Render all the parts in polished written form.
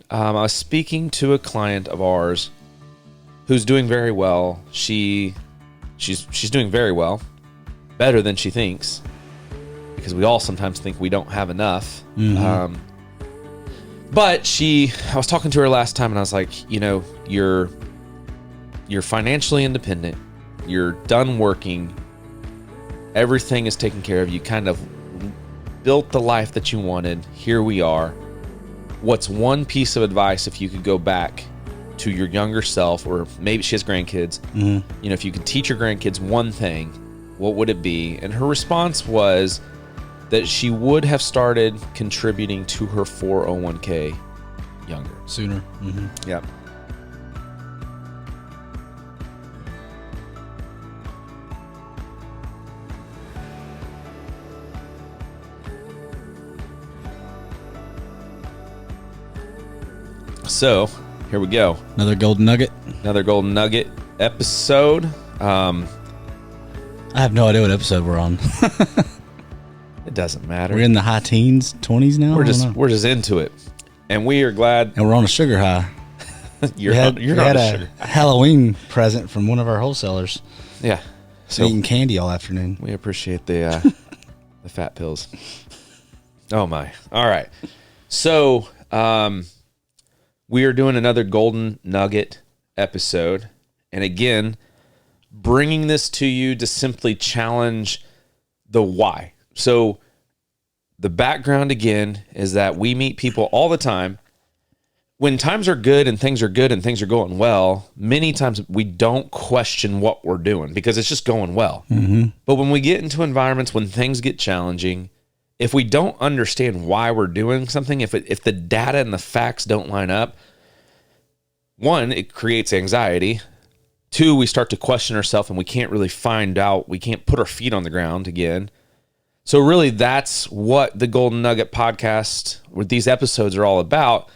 I was speaking to a client of ours who's doing very well. She's doing very well, better than she thinks, because we all sometimes think we don't have enough. Mm-hmm. But I was talking to her last time, and I was like, you're financially independent. You're done working. Everything is taken care of. You kind of built the life that you wanted. Here we are. What's one piece of advice if you could go back to your younger self, or maybe she has grandkids, if you could teach your grandkids one thing, what would it be? And her response was that she would have started contributing to her 401k younger. Sooner. Mm-hmm. Yep. So, here we go. Another golden nugget. Another golden nugget episode. I have no idea what episode we're on. It doesn't matter. We're in the high teens, 20s now. We're just into it, and we are glad. And we're on a sugar high. you're on a sugar Halloween present from one of our wholesalers. Yeah, so eating candy all afternoon. We appreciate the the fat pills. Oh my! All right, so we are doing another golden nugget episode, and again, bringing this to you to simply challenge the why. So the background again is that we meet people all the time. When times are good and things are going well, many times we don't question what we're doing because it's just going well. Mm-hmm. But when we get into environments when things get challenging, if we don't understand why we're doing something, if the data and the facts don't line up, one, it creates anxiety. Two, we start to question ourselves and we can't really find out. We can't put our feet on the ground again. So really, that's what the Golden Nugget podcast, what these episodes are all about,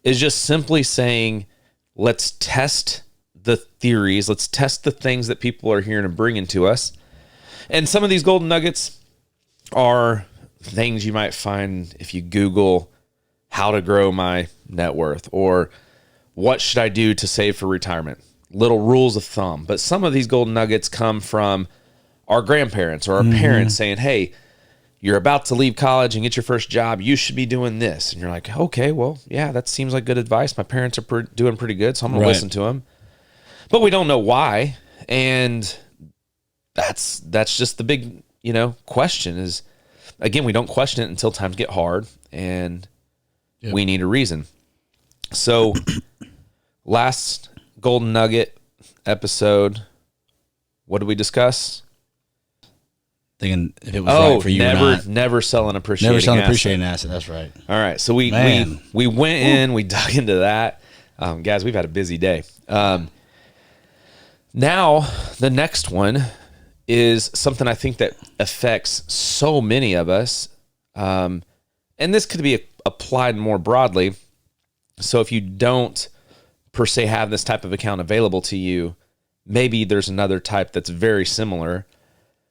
is just simply saying, let's test the theories, let's test the things that people are hearing and bringing to us. And some of these Golden Nuggets are things you might find if you Google how to grow my net worth, or what should I do to save for retirement? Little rules of thumb. But some of these Golden Nuggets come from our grandparents or our parents saying, hey, you're about to leave college and get your first job. You should be doing this. And you're like, okay, well, yeah, that seems like good advice. My parents are doing pretty good, so I'm going to listen to them. But we don't know why. And that's just the big, question is, again, we don't question it until times get hard and we need a reason. So last Golden Nugget episode, what did we discuss? Thinking if it was right for you or not. Never sell an appreciating asset. That's right. All right. So we went in, we dug into that. Guys, we've had a busy day. Now, the next one is something I think that affects so many of us. And this could be applied more broadly. So if you don't per se have this type of account available to you, maybe there's another type that's very similar.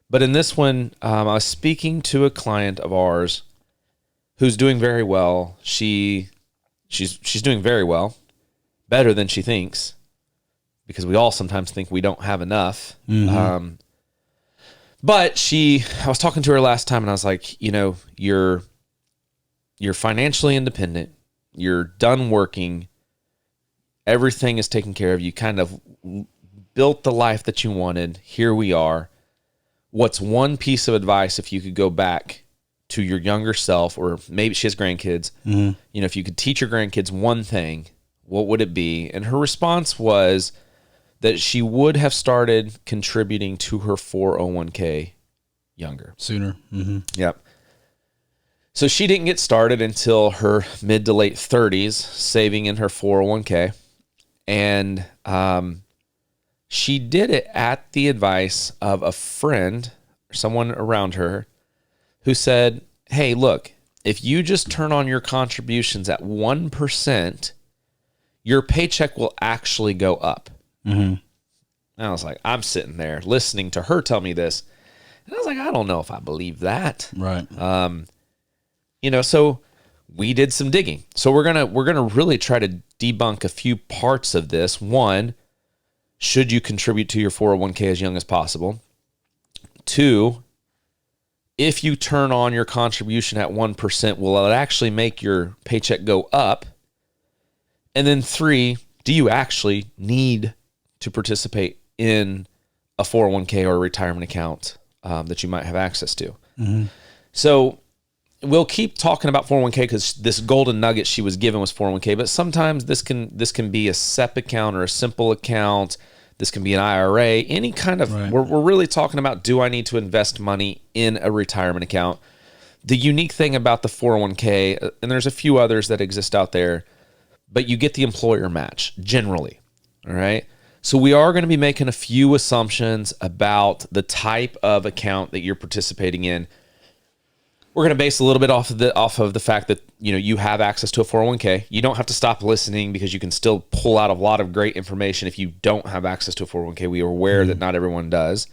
But in this one, I was speaking to a client of ours who's doing very well. She's doing very well, better than she thinks, because we all sometimes think we don't have enough. Mm-hmm. But I was talking to her last time, and I was like, you're financially independent. You're done working. Everything is taken care of. You kind of built the life that you wanted. Here we are. What's one piece of advice if you could go back to your younger self, or maybe she has grandkids, if you could teach your grandkids one thing, what would it be? And her response was that she would have started contributing to her 401k younger. Sooner. Mm-hmm. Yep. So she didn't get started until her mid to late 30s, saving in her 401k. And she did it at the advice of a friend, someone around her, who said, hey, look, if you just turn on your contributions at 1%, your paycheck will actually go up. Mm-hmm. And I was like, I'm sitting there listening to her tell me this. And I was like, I don't know if I believe that. Right. So we did some digging. So we're gonna really try to debunk a few parts of this. One, should you contribute to your 401k as young as possible? Two, if you turn on your contribution at 1%, will it actually make your paycheck go up? And then three, do you actually need to participate in a 401k or a retirement account that you might have access to? Mm-hmm. So we'll keep talking about 401k because this golden nugget she was given was 401k, but sometimes this can be a SEP account or a simple account. This can be an IRA, any kind of, right. We're really talking about, do I need to invest money in a retirement account? The unique thing about the 401k, and there's a few others that exist out there, but you get the employer match generally, all right? So we are going to be making a few assumptions about the type of account that you're participating in. We're going to base a little bit off of the fact that, you have access to a 401k. You don't have to stop listening because you can still pull out a lot of great information if you don't have access to a 401k. We are aware that not everyone does.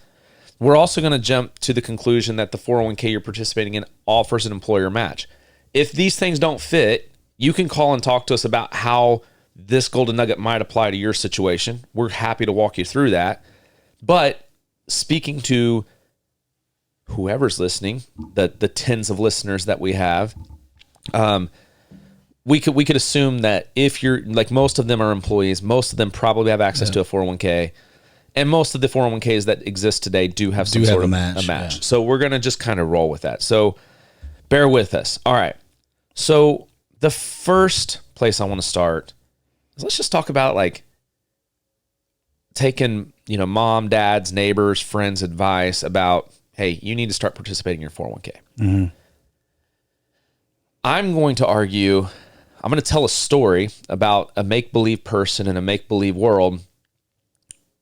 We're also going to jump to the conclusion that the 401k you're participating in offers an employer match. If these things don't fit, you can call and talk to us about how this golden nugget might apply to your situation. We're happy to walk you through that. But speaking to whoever's listening, the tens of listeners that we have, we could assume that if you're, like, most of them are employees, most of them probably have access to a 401k, and most of the 401ks that exist today do have some sort of a match. Yeah. So we're going to just kind of roll with that. So bear with us. All right. So the first place I want to start is, let's just talk about, like, taking, mom, dad's, neighbors, friends' advice about, hey, you need to start participating in your 401k. Mm-hmm. I'm going to argue, I'm going to tell a story about a make-believe person in a make-believe world,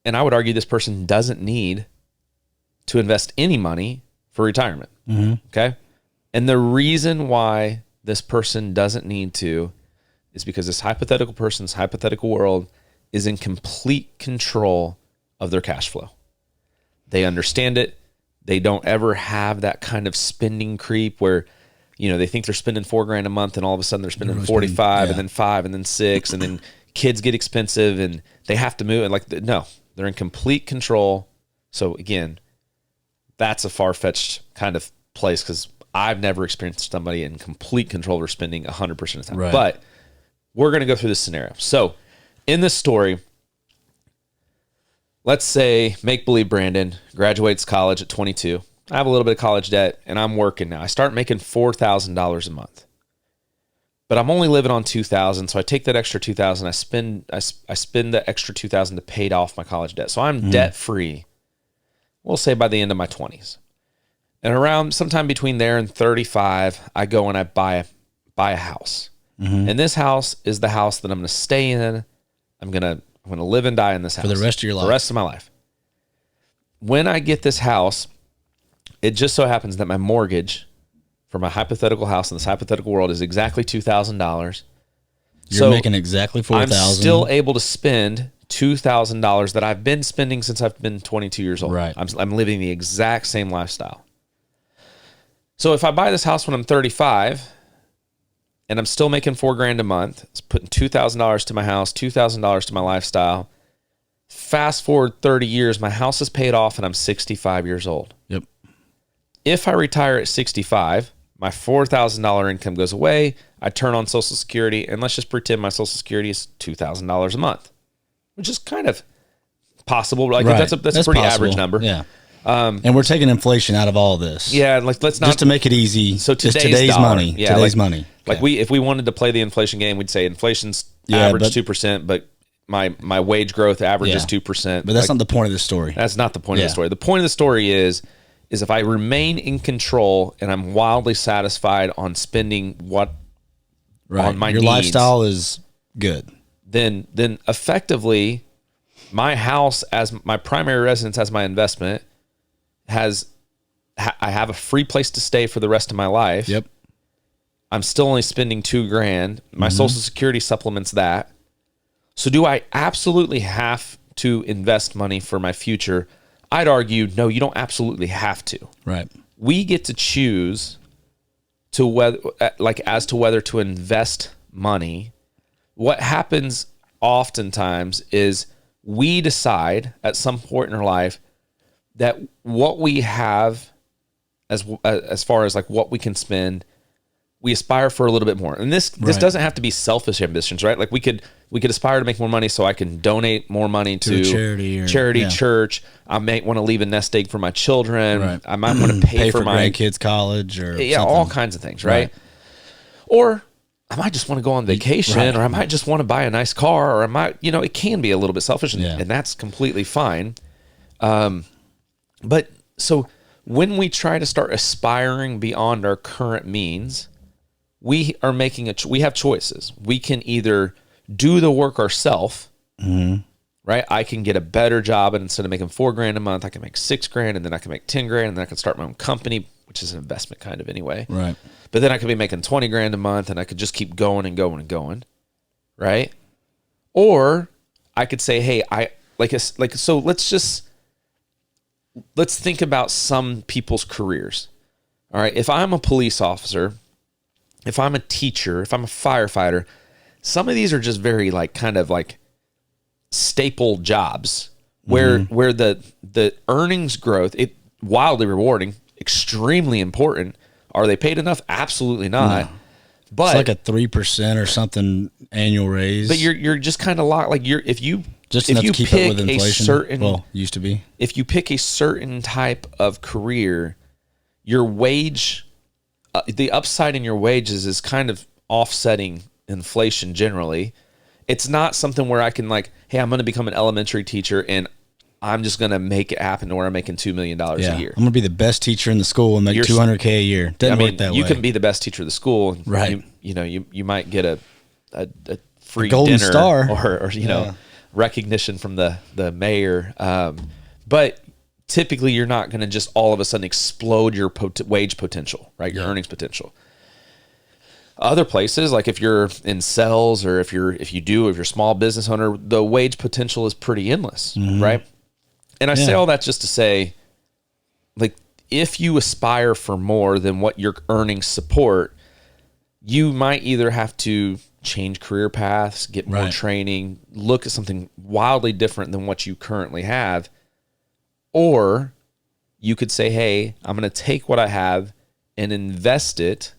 and I would argue this person doesn't need to invest any money for retirement, okay? And the reason why this person doesn't need to is because this hypothetical person's hypothetical world is in complete control of their cash flow. They understand it. They don't ever have that kind of spending creep where, they think they're spending $4,000 a month and all of a sudden they're spending 45 and then 5 and then 6 and then kids get expensive and they have to move. And no, they're in complete control. So again, that's a far-fetched kind of place because I've never experienced somebody in complete control of their spending 100% of the time. Right. But we're going to go through this scenario. So in this story, let's say make-believe Brandon graduates college at 22. I have a little bit of college debt, and I'm working now. I start making $4,000 a month. But I'm only living on $2,000, so I take that extra $2,000. I spend the extra $2,000 to pay off my college debt. So I'm debt-free, we'll say by the end of my 20s. And around sometime between there and 35, I go and I buy a house. And this house is the house that I'm going to stay in. I'm going to live and die in this house. For the rest of your life. The rest of my life. When I get this house, it just so happens that my mortgage for my hypothetical house in this hypothetical world is exactly $2,000. You're making exactly $4,000. I'm still able to spend $2,000 that I've been spending since I've been 22 years old. Right. I'm living the exact same lifestyle. So if I buy this house when I'm 35 and I'm still making $4,000 a month, it's putting $2,000 to my house, $2,000 to my lifestyle. Fast forward 30 years, my house is paid off and I'm 65 years old. Yep. If I retire at 65, my $4,000 income goes away. I turn on Social Security, and let's just pretend my Social Security is $2,000 a month, which is kind of possible. Like, right. That's a pretty possible. Average number. Yeah. And we're taking inflation out of all this. Yeah, like let's not just to make it easy. So today's money. Yeah, today's money. Like if we wanted to play the inflation game, we'd say inflation's average 2%, but my wage growth average is 2%. But that's not the point of the story. That's not the point of the story. The point of the story is if I remain in control and I'm wildly satisfied on spending what on my your needs, lifestyle is good, then effectively my house as my primary residence as my investment I have a free place to stay for the rest of my life. Yep. I'm still only spending $2,000. My Social Security supplements that. So do I absolutely have to invest money for my future? I'd argue, no, you don't absolutely have to. Right. We get to choose to whether, like, as to whether to invest money, what happens oftentimes is we decide at some point in our life that what we have as far as like what we can spend, we aspire for a little bit more. And this doesn't have to be selfish ambitions, right? Like we could aspire to make more money so I can donate more money to charity, church. I might want to leave a nest egg for my children. Right. I might want to pay for my grandkids' college or something. all kinds of things, right? Or I might just want to go on vacation, or I might just want to buy a nice car, or I might, it can be a little bit selfish, and that's completely fine. But so when we try to start aspiring beyond our current means, we are making we have choices. We can either do the work ourselves, right? I can get a better job, and instead of making $4,000 a month, I can make $6,000, and then I can make $10,000, and then I can start my own company, which is an investment kind of anyway. Right. But then I could be making $20,000 a month, and I could just keep going and going and going, right? Or I could say, hey, so let's think about some people's careers. All right, if I'm a police officer, if I'm a teacher, if I'm a firefighter, some of these are just very like kind of like staple jobs where the earnings growth, it wildly rewarding, extremely important. Are they paid enough? Absolutely not. No. But it's like a 3% or something annual raise. But you're just kind of locked. Like if you keep up with inflation. Used to be. If you pick a certain type of career, your wage, the upside in your wages is kind of offsetting inflation generally. It's not something where I can like, hey, I'm going to become an elementary teacher and I'm just going to make it happen to where I'm making $2 million a year. I'm going to be the best teacher in the school and make $200K a year. Doesn't work that way. You can be the best teacher of the school. Right. You might get a free golden dinner star or recognition from the mayor. But typically you're not going to just all of a sudden explode your wage potential, right? Your earnings potential. Other places, like if you're in sales or if you're a small business owner, the wage potential is pretty endless, right? And I say all that just to say, like, if you aspire for more than what your earnings support, you might either have to change career paths, get more training, look at something wildly different than what you currently have, or you could say, hey, I'm going to take what I have and invest it.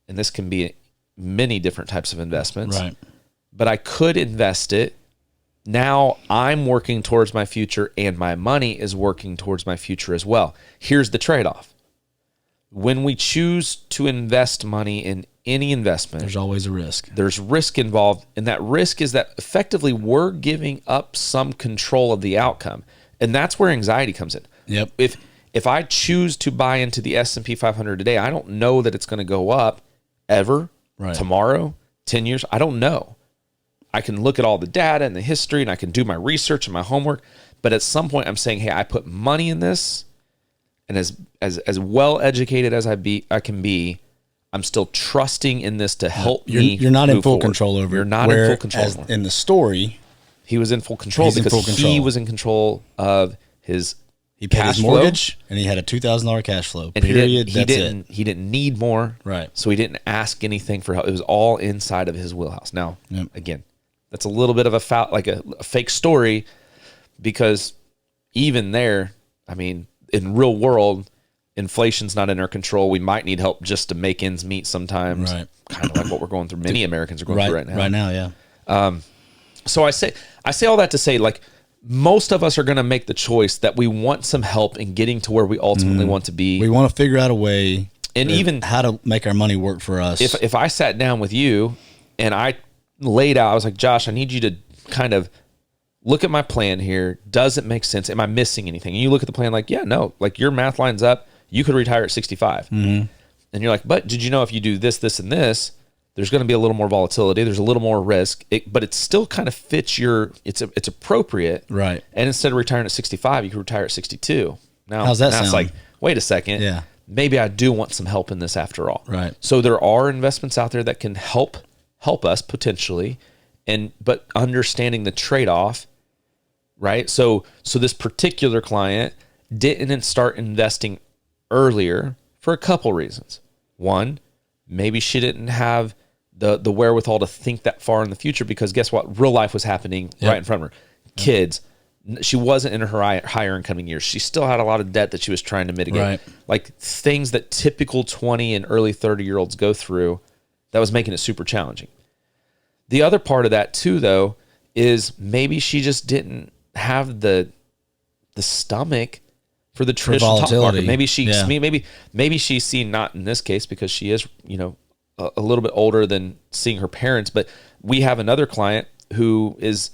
And this can be many different types of investments. Right. But I could invest it. Now I'm working towards my future and my money is working towards my future as well. Here's the trade-off. When we choose to invest money in any investment, there's always a risk. There's risk involved. And that risk is that effectively we're giving up some control of the outcome. And that's where anxiety comes in. Yep. If I choose to buy into the S&P 500 today, I don't know that it's going to go up ever, tomorrow, 10 years. I don't know. I can look at all the data and the history and I can do my research and my homework. But at some point I'm saying, hey, I put money in this, and as well educated as I can be, I'm still trusting in this to help me. You're not in full forward. Control over it. You're not in full control. As in the story, he was in full control because he was in control of his He paid his mortgage, and he had a $2,000 cash flow. And period. He didn't need more. Right. So he didn't ask anything for help. It was all inside of his wheelhouse. Now, again, that's a little bit of a fake story, because even there, I mean, in real world, inflation's not in our control. We might need help just to make ends meet sometimes. Right. Kind of like what we're going through. Many Americans are going through right now. Right now, yeah. So I say all that to say, like, most of us are going to make the choice that we want some help in getting to where we ultimately want to be. We want to figure out a way, and even how to make our money work for us. If I sat down with you and I laid out, I was like, Josh, I need you to kind of look at my plan here. Does it make sense? Am I missing anything? And you look at the plan like, yeah, no, like your math lines up. You could retire at 65. And you're like, but did you know if you do this, this, and this, there's going to be a little more volatility. There's a little more risk, but it still kind of fits it's appropriate. Right. And instead of retiring at 65, you could retire at 62. Now, how's that sound? It's like, wait a second. Yeah. Maybe I do want some help in this after all. Right. So there are investments out there that can help us potentially, but understanding the trade-off, right? So this particular client didn't start investing earlier for a couple reasons. One, Maybe she didn't have the wherewithal to think that far in the future, because guess what? Real life was happening right in front of her. Kids. She wasn't in her higher incoming years. She still had a lot of debt that she was trying to mitigate. Right. Like things that typical 20 and early 30-year-olds go through, that was making it super challenging. The other part of that too, though, is maybe she just didn't have the stomach for the traditional top market. Maybe maybe she's seen, not in this case because she is, a little bit older than seeing her parents, but we have another client who is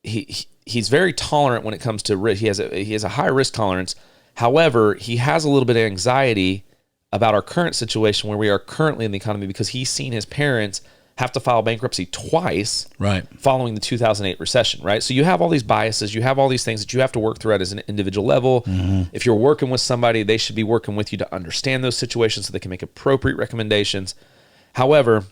he's very tolerant when it comes to risk. He has a high risk tolerance. However, he has a little bit of anxiety about our current situation where we are currently in the economy, because he's seen his parents have to file bankruptcy twice following the 2008 recession, right? So you have all these biases, you have all these things that you have to work through at as an individual level. If you're working with somebody, they should be working with you to understand those situations so they can make appropriate recommendations. However,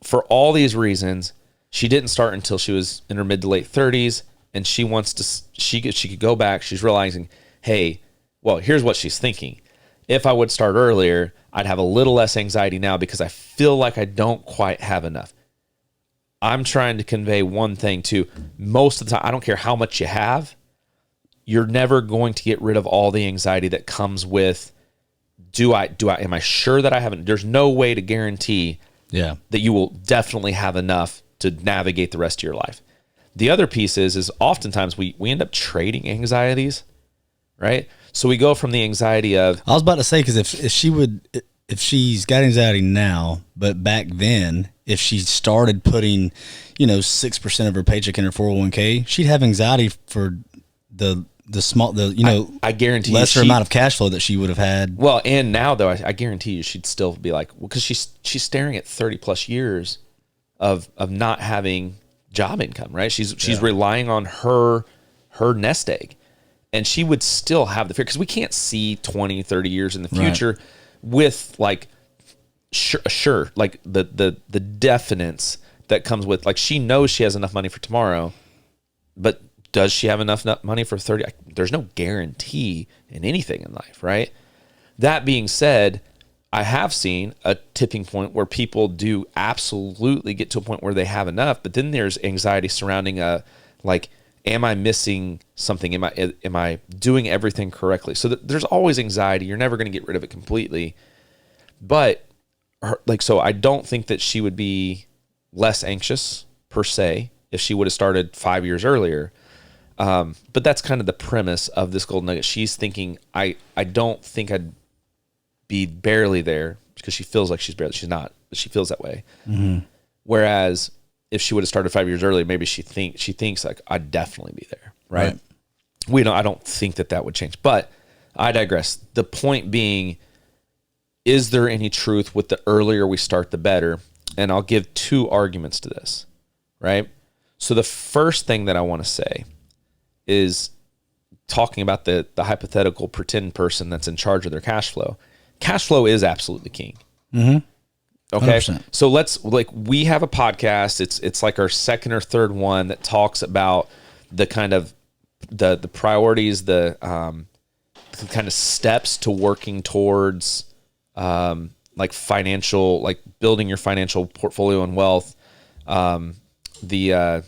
for all these reasons, she didn't start until she was in her mid to late 30s, and she wants to, she could go back. She's realizing, hey, well, here's what she's thinking. If I would start earlier, I'd have a little less anxiety now because I feel like I don't quite have enough. I'm trying to convey one thing too. Most of the time, I don't care how much you have, you're never going to get rid of all the anxiety that comes with, am I sure that I haven't? There's no way to guarantee that you will definitely have enough to navigate the rest of your life. The other piece is oftentimes we end up trading anxieties, right? So we go from the anxiety of, I was about to say, because if she's got anxiety now, but back then, if she started putting, 6% of her paycheck in her 401k, she'd have anxiety for the I guarantee lesser amount of cash flow that she would have had. Well, and now though, I guarantee you she'd still be like, well, because she's staring at 30 plus years of not having job income, right? She's relying on her nest egg. And she would still have the fear, because we can't see 20, 30 years in the future with like, sure, like the definites that comes with, like, she knows she has enough money for tomorrow, but does she have enough money for 30? There's no guarantee in anything in life, right? That being said, I have seen a tipping point where people do absolutely get to a point where they have enough, but then there's anxiety surrounding am I missing something? Am I doing everything correctly? So there's always anxiety. You're never going to get rid of it completely. But so I don't think that she would be less anxious per se if she would have started 5 years earlier. But that's kind of the premise of this golden nugget. She's thinking, I don't think I'd be barely there, because she feels like she's not, but she feels that way. Whereas if she would have started 5 years earlier, maybe she thinks like, I'd definitely be there, right? I don't think that would change, but I digress. The point being, is there any truth with the earlier we start, the better? And I'll give two arguments to this, right? So the first thing that I want to say is talking about the hypothetical pretend person that's in charge of their cash flow. Cash flow is absolutely king. Okay. 100%. So we have a podcast. It's like our second or third one that talks about the kind of the priorities, the kind of steps to working towards financial, like building your financial portfolio and wealth. What's the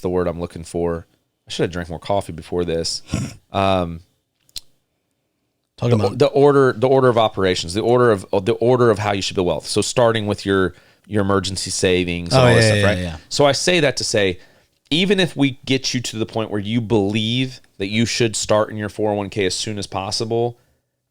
word I'm looking for? I should have drank more coffee before this. Talking about the order of operations, the order of how you should build wealth. So starting with your emergency savings and all this stuff, right? Yeah. So I say that to say, even if we get you to the point where you believe that you should start in your 401k as soon as possible,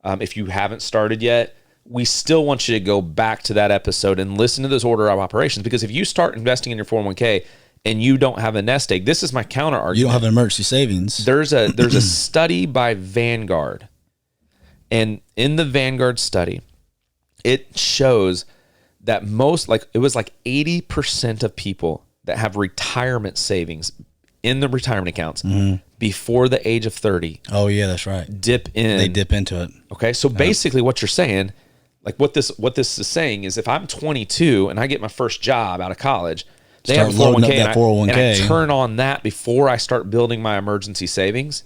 if you haven't started yet, we still want you to go back to that episode and listen to this order of operations. Because if you start investing in your 401k and you don't have a nest egg, this is my counter argument. You don't have an emergency savings. There's a study by Vanguard. And in the Vanguard study, it shows that it was like 80% of people that have retirement savings in the retirement accounts before the age of 30. Oh yeah, that's right. They dip into it. Okay. So basically what you're saying, like what this is saying is, if I'm 22 and I get my first job out of college, they have a 401k, and I turn on that before I start building my emergency savings,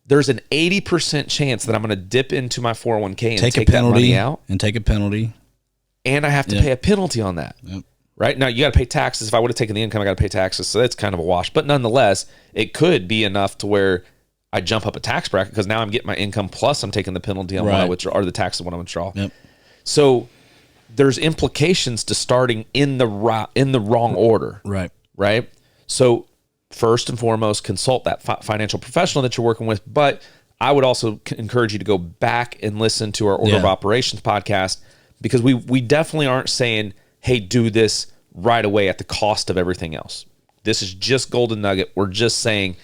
there's an 80% chance that I'm going to dip into my 401k and take take a penalty that money out. and take a penalty. And I have to pay a penalty on that. Yep. Right? Now, you got to pay taxes. If I would have taken the income, I got to pay taxes. So that's kind of a wash. But nonetheless, it could be enough to where I jump up a tax bracket because now I'm getting my income plus I'm taking the penalty on what I withdraw, or the taxes when I withdraw. Yep. So there's implications to starting in the wrong order. Right. Right? So first and foremost, consult that financial professional that you're working with. But I would also encourage you to go back and listen to our Order of Operations podcast, because we definitely aren't saying, hey, do this right away at the cost of everything else. This is just Golden Nugget. We're just saying,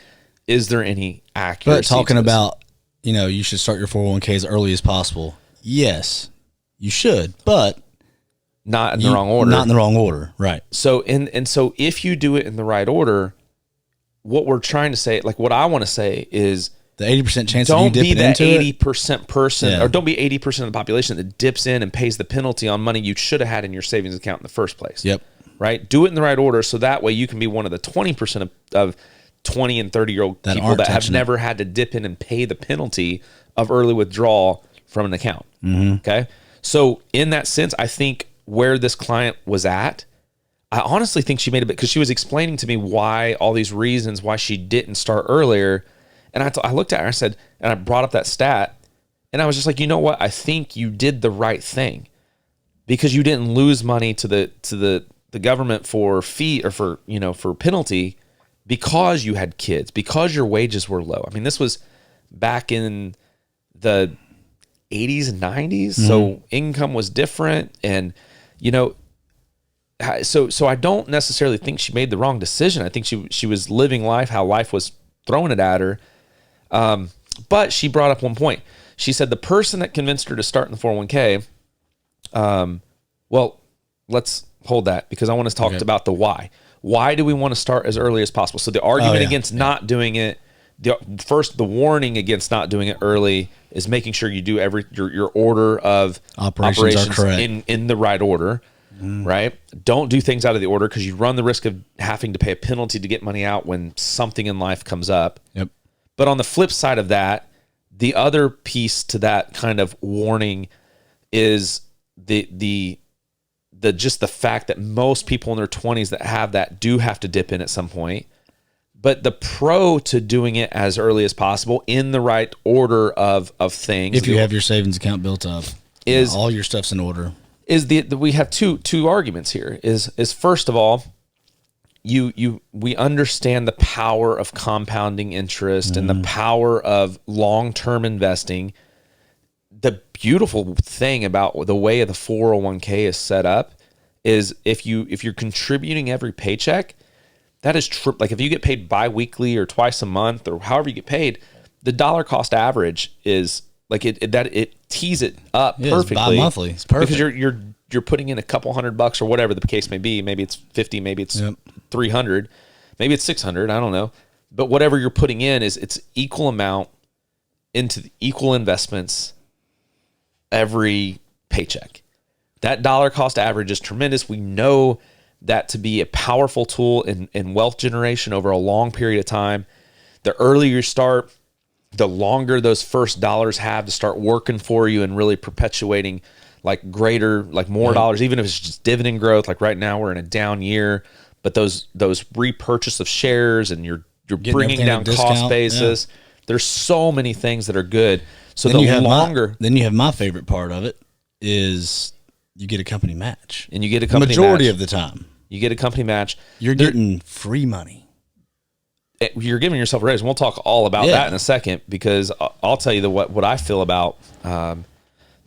is there any accuracy? But talking about, you should start your 401k as early as possible. Yes, you should, but not in the wrong order. Not in the wrong order, right. So, and so if you do it in the right order, what we're trying to say, like what I want to say is, the 80% chance don't of you be dipping that into 80% person, or don't be 80% of the population that dips in and pays the penalty on money you should have had in your savings account in the first place. Yep. Right? Do it in the right order, so that way you can be one of the 20% of 20 and 30-year-old people that have never had to dip in and pay the penalty of early withdrawal from an account. Mm-hmm. Okay? So in that sense, I think where this client was at, I honestly think she made a bit, because she was explaining to me why, all these reasons why she didn't start earlier. And I looked at her, I said, and I brought up that stat, and I was just like, you know what? I think you did the right thing, because you didn't lose money to the government for fee, or for penalty, because you had kids, because your wages were low. I mean, this was back in the 80s and 90s, so income was different, and so I don't necessarily think she made the wrong decision. I think she was living life how life was throwing it at her. But she brought up one point. She said the person that convinced her to start in the 401k, well, let's hold that, because I want to talk about the why. Why do we want to start as early as possible? So the argument against not doing it, the warning against not doing it early is making sure you do your order of operations in the right order, right? Don't do things out of the order, because you run the risk of having to pay a penalty to get money out when something in life comes up. Yep. But on the flip side of that, the other piece to that kind of warning is the just the fact that most people in their 20s that have that do have to dip in at some point. But the pro to doing it as early as possible in the right order of things, if you have your savings account built up, is all your stuff's in order. Is we have two arguments here. Is first of all, we understand the power of compounding interest and the power of long-term investing. The beautiful thing about the way the 401k is set up is if you're contributing every paycheck, that is like if you get paid bi-weekly or twice a month or however you get paid, the dollar cost average is like it tees it up perfectly. It's bi-monthly. It's perfect. Because you're putting in a couple $100 or whatever the case may be. Maybe it's 50, maybe it's 300, maybe it's 600. I don't know. But whatever you're putting in it's equal amount into the equal investments every paycheck. That dollar cost average is tremendous. We know that to be a powerful tool in wealth generation over a long period of time. The earlier you start, the longer those first dollars have to start working for you and really perpetuating like greater, like more dollars, even if it's just dividend growth. Like right now we're in a down year, but those repurchase of shares and you're bringing down cost basis. Yeah. There's so many things that are good. So then then you have my favorite part of it is you get a company match. And you get a company majority match. Of the time. You get a company match. You're getting free money. You're giving yourself a raise. And we'll talk all about that in a second, because I'll tell you what I feel about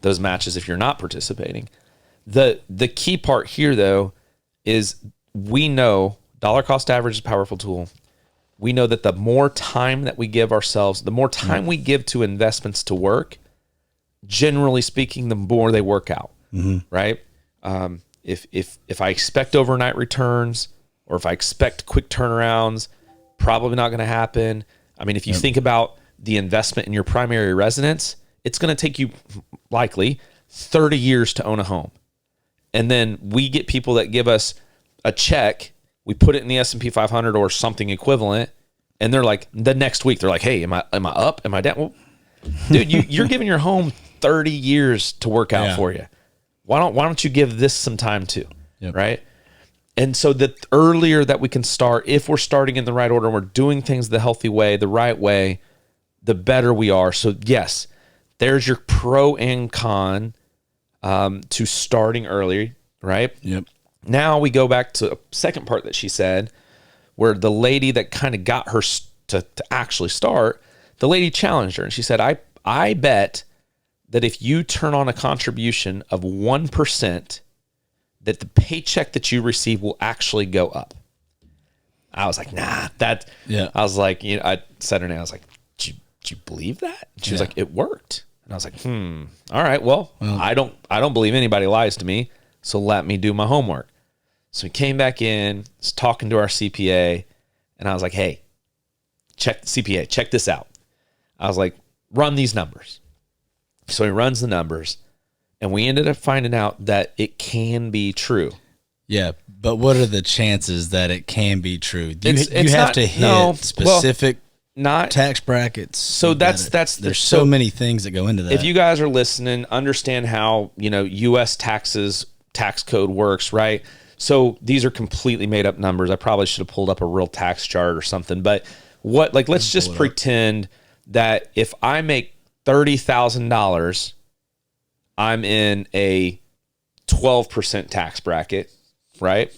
those matches if you're not participating. The key part here, though, is we know dollar cost average is a powerful tool. We know that the more time that we give ourselves, the more time we give to investments to work, generally speaking, the more they work out, right? If I expect overnight returns or if I expect quick turnarounds, probably not going to happen. I mean, if you think about the investment in your primary residence, it's going to take you likely 30 years to own a home. And then we get people that give us a check, we put it in the S&P 500 or something equivalent, And they're like, the next week, they're like, hey, am I up? Am I down? Well, dude, you're giving your home 30 years to work out for you. Why don't you give this some time too? Yep. Right. And so the earlier that we can start, if we're starting in the right order, and we're doing things the healthy way, the right way, the better we are. So yes, there's your pro and con to starting early, right? Yep. Now we go back to a second part that she said, where the lady that kind of got her to actually start, the lady challenged her. And she said, I bet that if you turn on a contribution of 1%, that the paycheck that you receive will actually go up. I was like, nah, that, I was like, I said her name. I was like, do you believe that? She was like, it worked. And I was like, all right, well, I don't believe anybody lies to me. So let me do my homework. So we came back in, was talking to our CPA, and I was like, hey, CPA, check this out. I was like, run these numbers. So he runs the numbers, and we ended up finding out that it can be true. Yeah, but what are the chances that it can be true? You have to hit specific tax brackets. So there's so many things that go into that. If you guys are listening, understand how, U.S. tax code works, right? So these are completely made up numbers. I probably should have pulled up a real tax chart or something. But let's just pretend that if I make $30,000, I'm in a 12% tax bracket, right?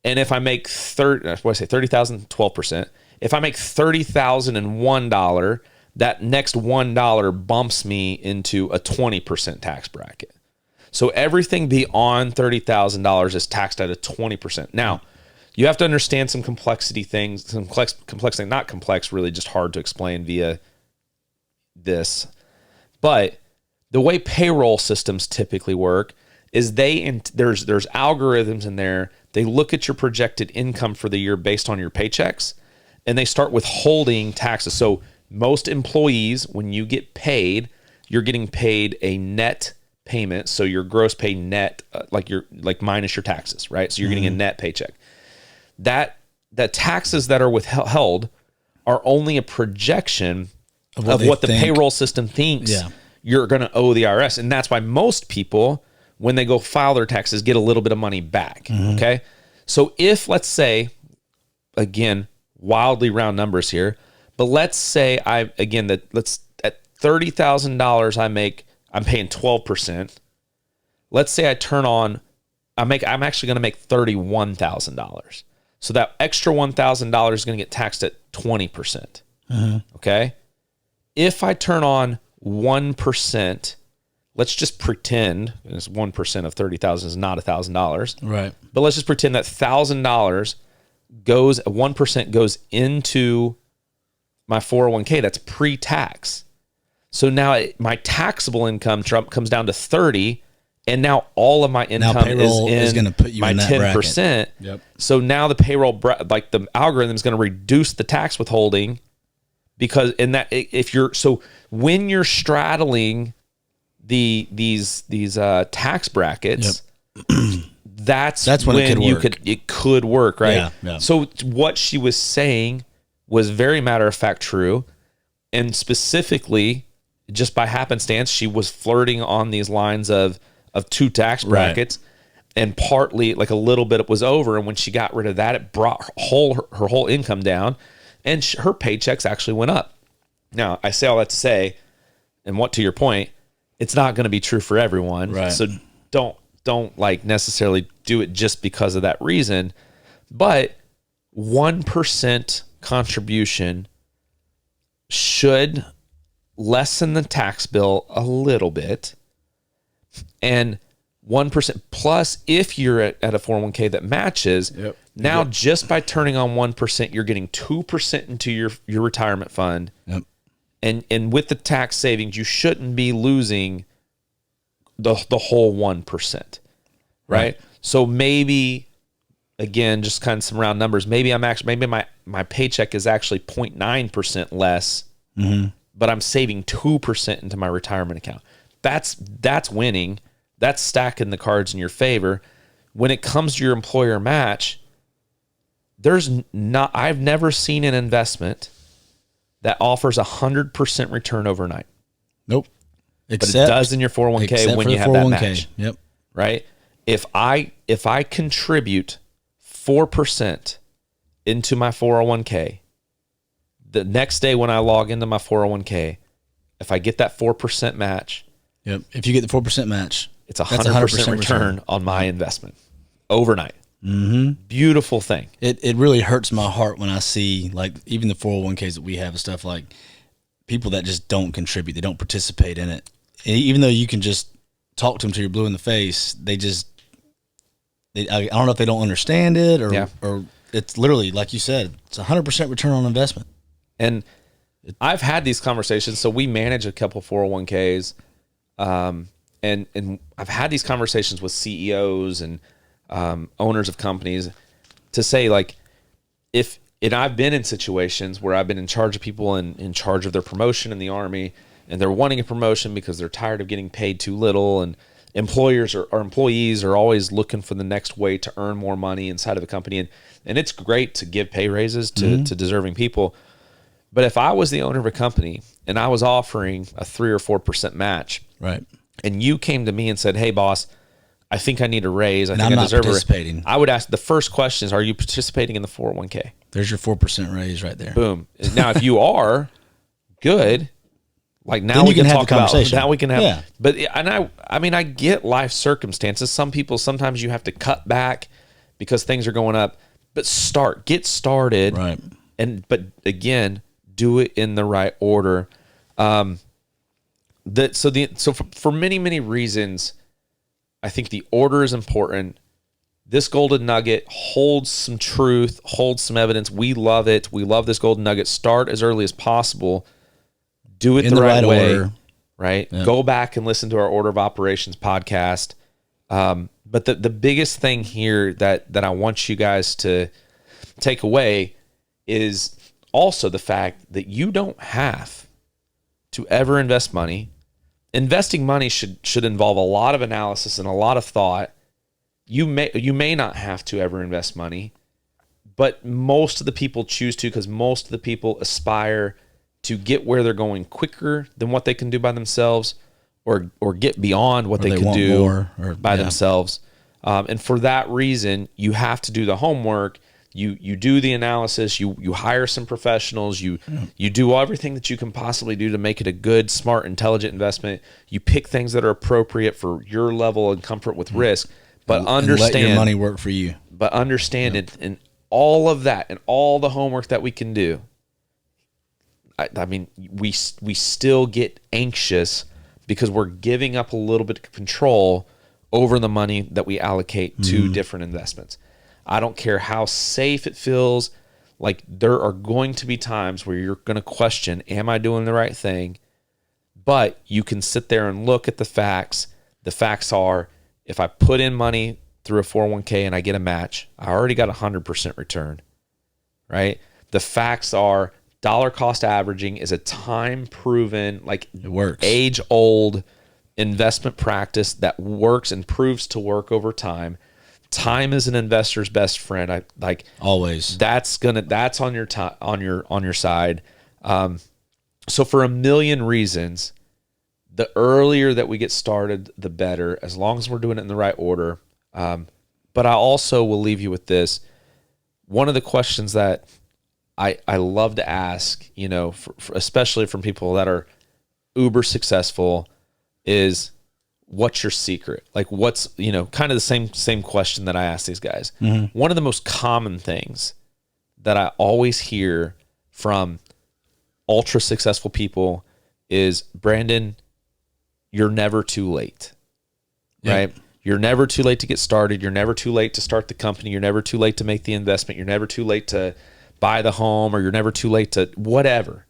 And if I make 30,000, 12%. If I make $30,001, that next $1 bumps me into a 20% tax bracket. So everything beyond $30,000 is taxed at a 20%. Now, you have to understand some complexity things, not complex, really just hard to explain via this. But the way payroll systems typically work is there's algorithms in there. They look at your projected income for the year based on your paychecks, and they start withholding taxes. So most employees, when you get paid, you're getting paid a net payment. So your gross pay net, like minus your taxes, right? So you're getting a net paycheck. That taxes that are withheld are only a projection of what the payroll system thinks you're going to owe the IRS. And that's why most people, when they go file their taxes, get a little bit of money back. Okay. So if, let's say, again, wildly round numbers here, but let's say at $30,000 I'm paying 12%. Let's say I turn on, I'm actually going to make $31,000. So that extra $1,000 is going to get taxed at 20%. Okay. If I turn on 1%, let's just pretend it's 1% of 30,000 is not $1,000. Right. But let's just pretend that $1,000 1% goes into my 401k. That's pre-tax. So now my taxable income comes down to 30, and now all of my income is going to put you my in that 10%. Bracket. Yep. So now the payroll, the algorithm is going to reduce the tax withholding because when you're straddling these tax brackets, that's when it could work, right? Yeah. So what she was saying was very matter of fact true, and specifically, just by happenstance, she was flirting on these lines of two tax brackets, and partly like a little bit was over. And when she got rid of that, it brought her whole income down, and her paychecks actually went up. Now, I say all that to say, and what to your point, it's not going to be true for everyone. Right. So don't like necessarily do it just because of that reason. But 1% contribution should lessen the tax bill a little bit, and 1% plus if you're at a 401k that matches. Now just by turning on 1%, you're getting 2% into your retirement fund. And with the tax savings, you shouldn't be losing the whole 1%, right? So maybe, again, just kind of some round numbers, maybe my paycheck is actually 0.9% less, but I'm saving 2% into my retirement account. That's winning. That's stacking the cards in your favor. When it comes to your employer match, I've never seen an investment that offers 100% return overnight. Nope. But it does in your 401k when you have that match. Yep. Right? If I contribute 4% into my 401k, the next day when I log into my 401k, if I get that 4% match, yep. If you get the 4% match, it's 100% return on my investment overnight. Mm-hmm. Beautiful thing. It really hurts my heart when I see, like, even the 401ks that we have and stuff, like people that just don't contribute, they don't participate in it. And even though you can just talk to them till you're blue in the face, I don't know if they don't understand it or it's literally, like you said, it's 100% return on investment. And I've had these conversations. So we manage a couple 401ks, and I've had these conversations with CEOs and owners of companies to say, like, and I've been in situations where I've been in charge of people and in charge of their promotion in the Army, and they're wanting a promotion because they're tired of getting paid too little, and employers or employees are always looking for the next way to earn more money inside of a company. And it's great to give pay raises to deserving people. But if I was the owner of a company and I was offering a 3 or 4% match, right, and you came to me and said, "Hey, boss, I think I need a raise. I and think I'm I not deserve participating," I would ask the first question is, "Are you participating in the 401k?" There's your 4% raise right there. Boom. Now, if you are, good. Like, now then we you can have talk the conversation. Now we can have. Yeah. But I mean, I get life circumstances. Some people, sometimes you have to cut back because things are going up. But get started, right? But again, do it in the right order. For many reasons, I think the order is important. This golden nugget holds some truth, holds some evidence. We love it. We love this golden nugget. Start as early as possible. Do it in the right way. Order. Right? Yep. Go back and listen to our Order of Operations podcast. But the biggest thing here that I want you guys to take away is also the fact that you don't have to ever invest money. Investing money should involve a lot of analysis and a lot of thought. You may not have to ever invest money, but most of the people choose to, because most of the people aspire to get where they're going quicker than what they can do by themselves, or get beyond what they can do by themselves. And for that reason, you have to do the homework. You do the analysis. You hire some professionals. You do everything that you can possibly do to make it a good, smart, intelligent investment. You pick things that are appropriate for your level and comfort with risk. But understand, let your money work for you. But understand it, and all of that, and all the homework that we can do. I mean, we still get anxious because we're giving up a little bit of control over the money that we allocate to different investments. I don't care how safe it feels. Like, there are going to be times where you're going to question, am I doing the right thing? But you can sit there and look at the facts. The facts are, if I put in money through a 401k and I get a match, I already got 100% return, right? The facts are, dollar cost averaging is a time-proven, like, it works, age-old investment practice that works and proves to work over time. Time is an investor's best friend. I like always. That's on your on your side. So for a million reasons, the earlier that we get started, the better, as long as we're doing it in the right order. But I also will leave you with this. One of the questions that I love to ask, especially from people that are uber successful, is, what's your secret? Like, what's, kind of the same question that I ask these guys. Mm-hmm. One of the most common things that I always hear from ultra successful people is, Brandon, you're never too late, right? You're never too late to get started. You're never too late to start the company. You're never too late to make the investment. You're never too late to buy the home, or you're never too late to whatever.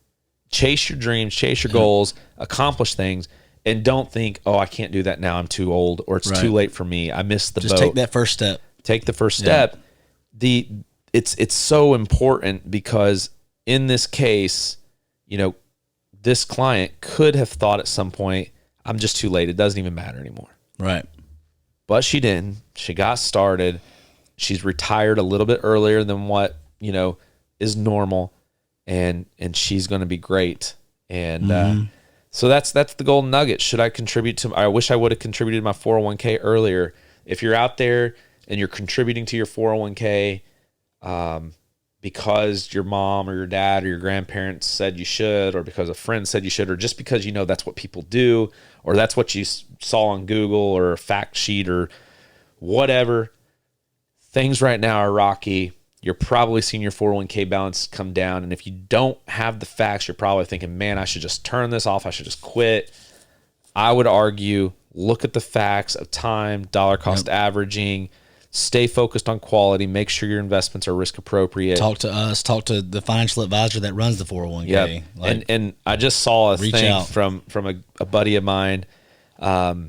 Chase your dreams, chase your goals, accomplish things, and don't think, oh, I can't do that now. I'm too old, or it's too late for me. I missed the boat. Just take that first step. Take the first step. It's so important, because in this case, this client could have thought at some point, I'm just too late. It doesn't even matter anymore. Right. But she didn't. She got started. She's retired a little bit earlier than what, is normal, and she's going to be great. And so that's the golden nugget. Should I contribute to? I wish I would have contributed to my 401k earlier. If you're out there and you're contributing to your 401k because your mom or your dad or your grandparents said you should, or because a friend said you should, or just because that's what people do, or that's what you saw on Google or a fact sheet or whatever, things right now are rocky. You're probably seeing your 401k balance come down. And if you don't have the facts, you're probably thinking, man, I should just turn this off. I should just quit. I would argue, look at the facts of time, dollar cost averaging, stay focused on quality, make sure your investments are risk appropriate. Talk to us, talk to the financial advisor that runs the 401k. Yep. And I just saw a thing from a buddy of mine, Carl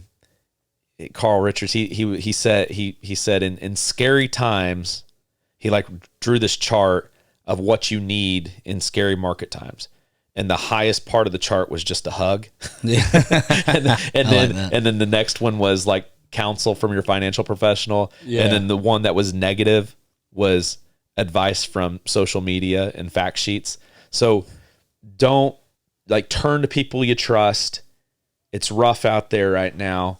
Richards. He said in scary times, he drew this chart of what you need in scary market times. And the highest part of the chart was just a hug. Yeah. and then the next one was counsel from your financial professional. Yeah. And then the one that was negative was advice from social media and fact sheets. So don't turn to people you trust. It's rough out there right now.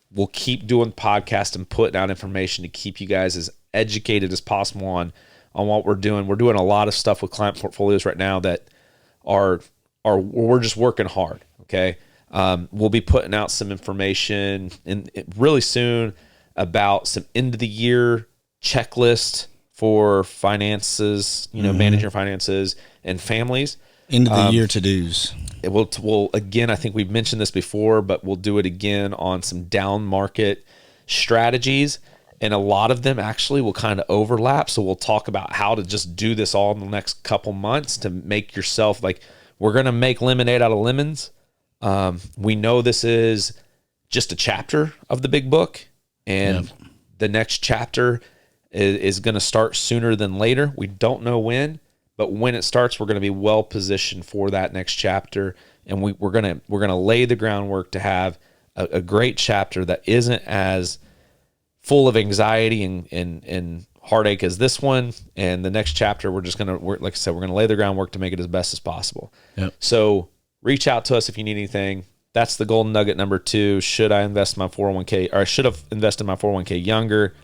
We'll keep doing podcasts and putting out information to keep you guys as educated as possible on what we're doing. We're doing a lot of stuff with client portfolios right now that we're just working hard. Okay. We'll be putting out some information really soon about some end of the year checklist for finances, managing your finances and families. End of the year to-dos. We'll again, I think we've mentioned this before, but we'll do it again on some down market strategies. And a lot of them actually will kind of overlap. So we'll talk about how to just do this all in the next couple months to make yourself we're going to make lemonade out of lemons. We know this is just a chapter of the big book, and the next chapter is going to start sooner than later. We don't know when, but when it starts, we're going to be well positioned for that next chapter. And we're going to lay the groundwork to have a great chapter that isn't as full of anxiety and heartache as this one. And the next chapter, like I said, we're going to lay the groundwork to make it as best as possible. Yep. So reach out to us if you need anything. That's the golden nugget number 2. Should I invest in my 401k, or I should have invested in my 401k younger?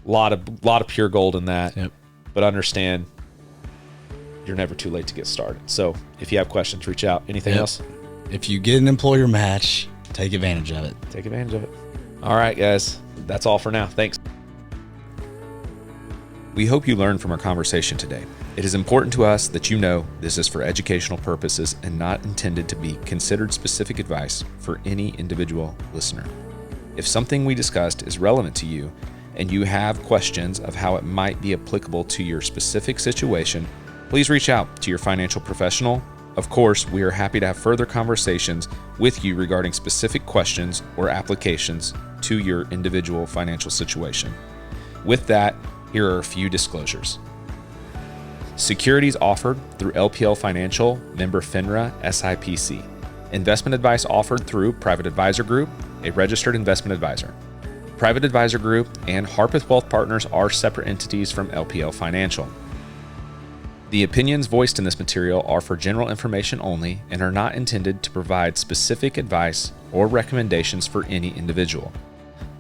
A lot of pure gold in that. Yep. But understand, you're never too late to get started. So if you have questions, reach out. Anything else? If you get an employer match, take advantage of it. Take advantage of it. All right, guys. That's all for now. Thanks. We hope you learned from our conversation today. It is important to us that you know this is for educational purposes and not intended to be considered specific advice for any individual listener. If something we discussed is relevant to you and you have questions of how it might be applicable to your specific situation, please reach out to your financial professional. Of course, we are happy to have further conversations with you regarding specific questions or applications to your individual financial situation. With that, here are a few disclosures. Securities offered through LPL Financial, member FINRA, SIPC. Investment advice offered through Private Advisor Group, a registered investment advisor. Private Advisor Group and Harpeth Wealth Partners are separate entities from LPL Financial. The opinions voiced in this material are for general information only and are not intended to provide specific advice or recommendations for any individual.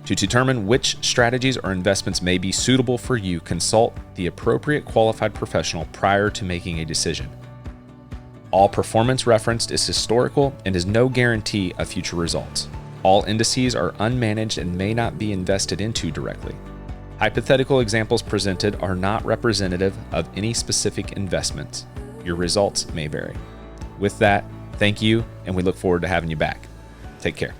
To determine which strategies or investments may be suitable for you, consult the appropriate qualified professional prior to making a decision. All performance referenced is historical and is no guarantee of future results. All indices are unmanaged and may not be invested into directly. Hypothetical examples presented are not representative of any specific investments. Your results may vary. With that, thank you, and we look forward to having you back. Take care.